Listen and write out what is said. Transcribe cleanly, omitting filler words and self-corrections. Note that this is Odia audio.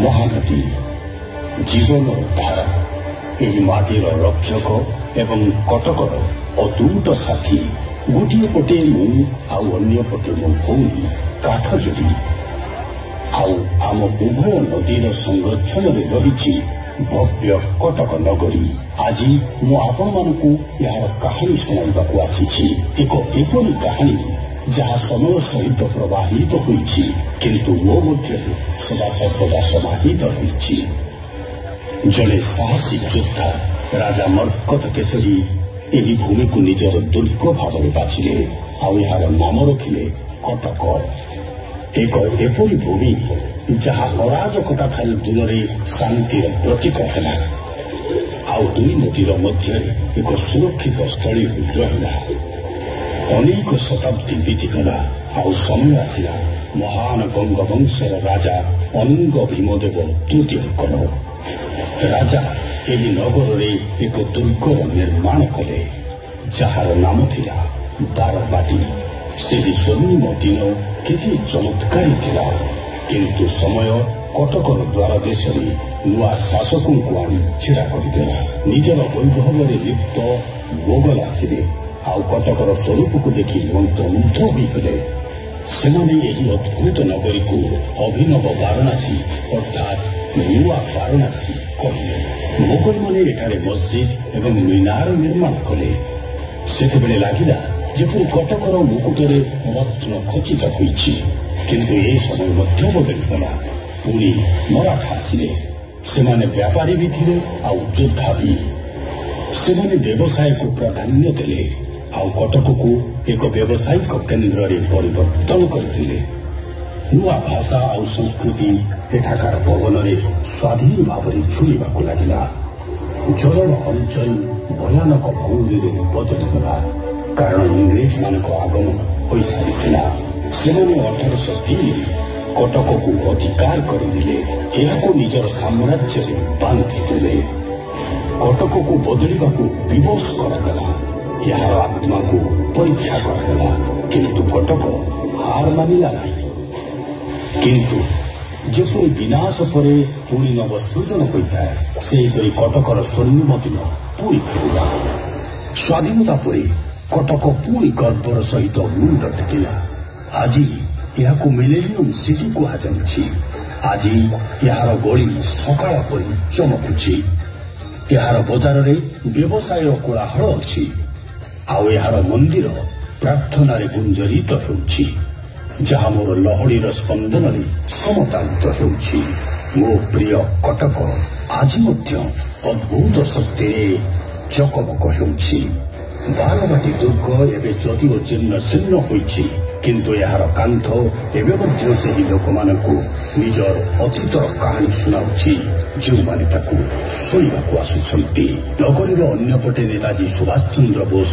महानदी जीवन धारा ଏହି ମାଟିର ରକ୍ଷକ ଏବଂ କଟକର ଅତୁଟ ସାଥୀ। ଗୋଟିଏ ପଟେ ମୁଁ ଆଉ ଅନ୍ୟ ପଟେ ମୋ ଭଉଣୀ କାଠଯୋଡ଼ି। ଆଉ ଆମ ଉଭୟ ନଦୀର ସଂରକ୍ଷଣରେ ରହିଛି ଭବ୍ୟ କଟକ ନଗରୀ। ଆଜି ମୁଁ ଆପଣମାନଙ୍କୁ ଏହାର କାହାଣୀ ଶୁଣାଇବାକୁ ଆସିଛି। ଏକ ଏପରି କାହାଣୀ ଯାହା ସମୟ ସହିତ ପ୍ରବାହିତ ହୋଇଛି, କିନ୍ତୁ ମୋ ମଧ୍ୟରେ ସଦାସର୍ବଦା ସମାହିତ ରହିଛି। ଜଣେ ସାହସୀ ଯୋଦ୍ଧା ରାଜା ମର୍କତ କେଶରୀ ଏହି ଭୂମିକୁ ନିଜର ଦୁର୍ଗ ଭାବରେ ବାଛିଲେ, ଆଉ ଏହାର ନାମ ରଖିଲେ କଟକ। ଏକ ଏପରି ଭୂମି ଯାହା ଅରାଜକତା ଠାରୁ ଦୂରରେ ଶାନ୍ତିର ପ୍ରତୀକ ହେଲା, ଆଉ ଦୁଇ ନଦୀର ମଧ୍ୟରେ ଏକ ସୁରକ୍ଷିତ ସ୍ଥଳୀ ହୋଇ ରହିଲା। ଅନେକ ଶତାବ୍ଦୀ ବିତିଗଲା, ଆଉ ସମୟ ଆସିଲା ମହାନ ଗଙ୍ଗବଂଶର ରାଜା ଅନଙ୍ଗ ଭୀମଦେବ ତୃତୀୟଙ୍କର। ରାଜା ଏହି ନଗରରେ ଏକ ଦୁର୍ଗର ନିର୍ମାଣ କଲେ, ଯାହାର ନାମ ଥିଲା ବାରବାଟୀ। ସେହି ସ୍ୱର୍ଣ୍ଣିମ ଦିନ କେତେ ଚମତ୍କାରୀ ଥିଲା, କିନ୍ତୁ ସମୟ କଟକର ଦ୍ୱାର ଦେଶରେ ନୂଆ ଶାସକଙ୍କୁ ଆଣି ଛିଡ଼ା କରିଦେଲା। ନିଜର ବୈଭବରେ ଲିପ୍ତ ମୋଗଲ ଆସିଲେ, ଆଉ କଟକର ସ୍ୱରୂପକୁ ଦେଖି ମନ୍ତ୍ରମୁଗ୍ଧ ହୋଇଗଲେ। ସେମାନେ ଏହି ଅଦ୍ଭୁତ ନଗରୀକୁ ଅଭିନବ ବାରାଣସୀ ଅର୍ଥାତ୍ ନୂଆ ବାରାଣସୀ କହିଲେ। ମୋଗଲମାନେ ଏଠାରେ ମସଜିଦ ଏବଂ ମିନାର ନିର୍ମାଣ କଲେ। ସେତେବେଳେ ଲାଗିଲା ଯେପରି କଟକର ମୁକୁଟରେ ରତ୍ନ ଖଚିତ ହୋଇଛି, କିନ୍ତୁ ଏ ସମୟ ମଧ୍ୟ ବଦଳିଗଲା। ପୁଣି ମରାଠା ଆସିଲେ। ସେମାନେ ବ୍ୟାପାରୀ ବି ଥିଲେ ଆଉ ଯୋଦ୍ଧା ବି। ସେମାନେ ବ୍ୟବସାୟକୁ ପ୍ରାଧାନ୍ୟ ଦେଲେ, ଆଉ କଟକକୁ ଏକ ବ୍ୟବସାୟିକ କେନ୍ଦ୍ରରେ ପରିବର୍ତ୍ତନ କରିଥିଲେ। ନୂଆ ଭାଷା ଆଉ ସଂସ୍କୃତି ଏଠାକାର ପବନରେ ସ୍ୱାଧୀନ ଭାବରେ ଛୁଇଁବାକୁ ଲାଗିଲା। ଜଳର ହଲଚଲ ଭୟାନକ ଭଙ୍ଗୀରେ ବଦଳିଗଲା, କାରଣ ଇଂରେଜମାନଙ୍କ ଆଗମନ ହୋଇସାରିଥିଲା। ସେମାନେ 1803 କଟକକୁ ଅଧିକାର କରିନେଲେ, ଏହାକୁ ନିଜର ସାମ୍ରାଜ୍ୟରେ ବାନ୍ଧିଦେଲେ। କଟକକୁ ବଦଳିବାକୁ ବିବଶ କରାଗଲା, ଏହାର ଆତ୍ମାକୁ ପରୀକ୍ଷା କରାଗଲା, କିନ୍ତୁ କଟକ ହାର ମାନିଲା ନାହିଁ। କିନ୍ତୁ ଯେପରି ବିନାଶ ପରେ ପୁଣି ନବ ସୃଜନ ହୋଇଥାଏ, ସେହିପରି କଟକର ସ୍ୱର୍ଣ୍ଣିମ ଦିନ ପୁଣି ଫେରିଲା। ସ୍ୱାଧୀନତା ପରେ କଟକ ପୁଣି ଗର୍ବର ସହିତ ମୁଣ୍ଡ ଟେକିଲା। ଆଜି ଏହାକୁ ମିଲେନିୟମ ସିଟି କୁହାଯାଉଛି। ଆଜି ଏହାର ଗଳି ସକାଳ ପରି ଚମକୁଛି। ଏହାର ବଜାରରେ ବ୍ୟବସାୟର କୋଳାହଳ ଅଛି, ଆଉ ଏହାର ମନ୍ଦିର ପ୍ରାର୍ଥନାରେ ଗୁଞ୍ଜରିତ ହେଉଛି, ଯାହା ମୋର ଲହଡିର ସ୍ପନ୍ଦନରେ ସମତାଳିତ ହେଉଛି। ମୋ ପ୍ରିୟ କଟକ ଆଜି ମଧ୍ୟ ଅଦ୍ଭୁତ ଶକ୍ତିରେ ଚକମକ ହେଉଛି। ବାରବାଟୀ ଦୁର୍ଗ ଏବେ ଯଦିଓ ଜୀର୍ଣ୍ଣ ଶୀର୍ଣ୍ଣ ହୋଇଛି, କିନ୍ତୁ ଏହାର କାନ୍ଥ ଏବେ ମଧ୍ୟ ସେହି ଲୋକମାନଙ୍କୁ ନିଜର ଅତୀତର କାହାଣୀ ଶୁଣାଉଛି, ଯେଉଁମାନେ ତାକୁ ଶୋଇବାକୁ ଆସୁଛନ୍ତି। ନଗରୀର ଅନ୍ୟପଟେ ନେତାଜୀ ସୁଭାଷ ଚନ୍ଦ୍ର ବୋଷ